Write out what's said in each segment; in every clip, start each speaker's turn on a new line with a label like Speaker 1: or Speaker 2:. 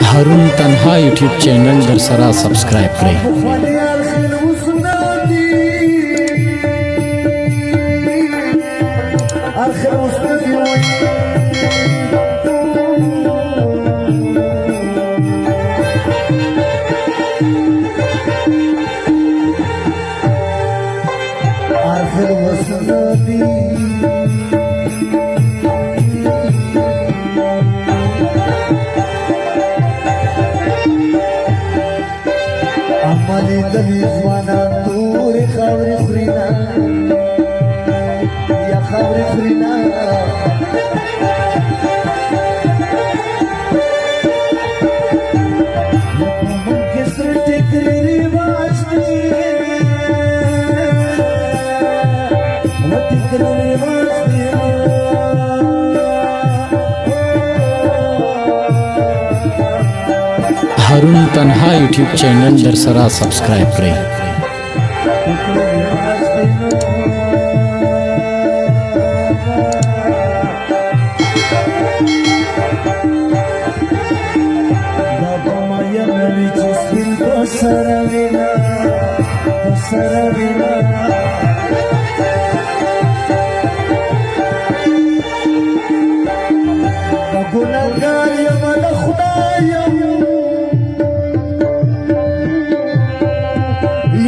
Speaker 1: हारून तन्हा YouTube channel दरसरा subscribe करें।
Speaker 2: Amali dalizwana turi khavri frina ya khavri frina kisr tikri riwaj wo tikri riwaj
Speaker 1: हारून तन्हा YouTube channel दरसरा subscribe करें।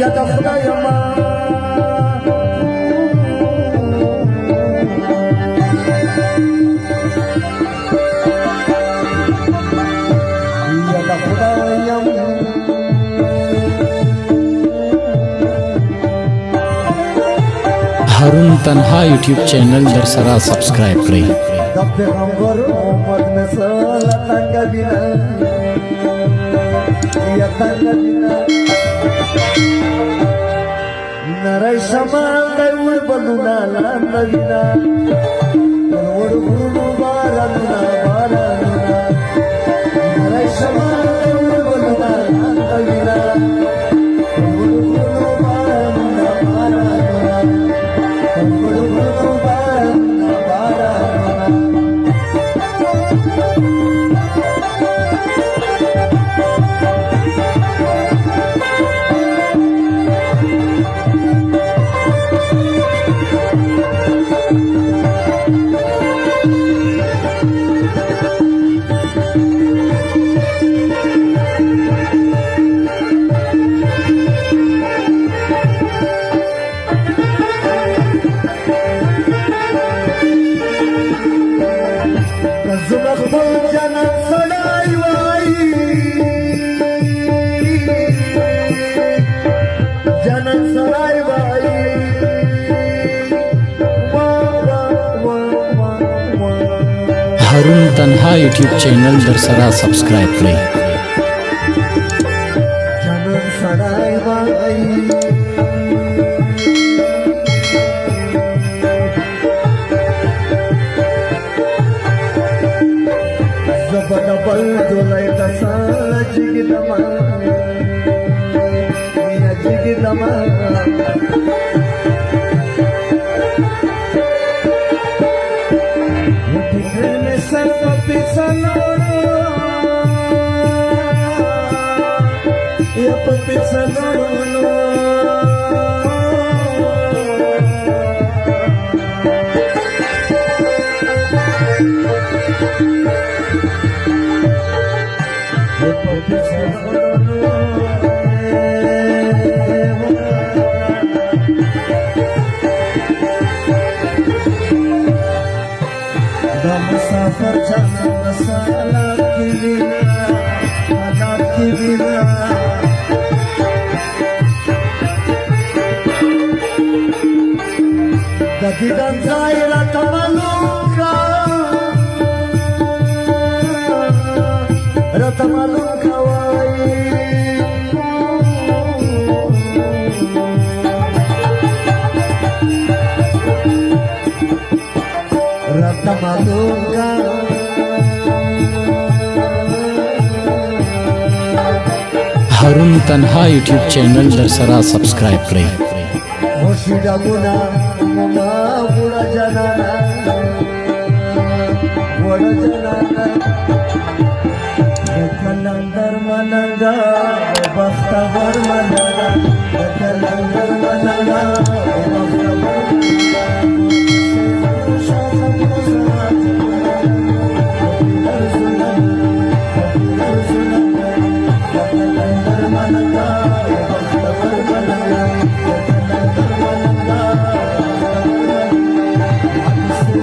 Speaker 2: Ya da Khudaya ma ya da Khudaya
Speaker 1: हारून तन्हा YouTube channel दरसरा subscribe करें।
Speaker 2: da Peygamber Muhammad ne salatan kabina ya kabina narai shamal dawur baluna la nabina balur guru baranuna baranuna narai shamal dawur baluna la nabina balur guru baranuna baranuna balur guru baranuna baranuna
Speaker 1: हारून तन्हा YouTube channel दरसरा subscribe करें।
Speaker 2: Jangan sadai bai Zabada bal dolai tasala jigidama ya jigidama Mutikne sar papisana ya papisana musafir jangan masalah kibina anak kibina Dagi dan Zaira Tamaluka Ratamaluka wai Ratamaluka
Speaker 1: हारून तन्हा YouTube channel दरसरा subscribe करें।
Speaker 2: Hoshida guna mama buda janana कलंदर मनंगा बख्तवर मनंगा कलंदर मनंगा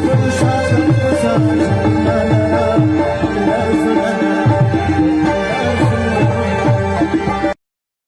Speaker 2: बख्तवर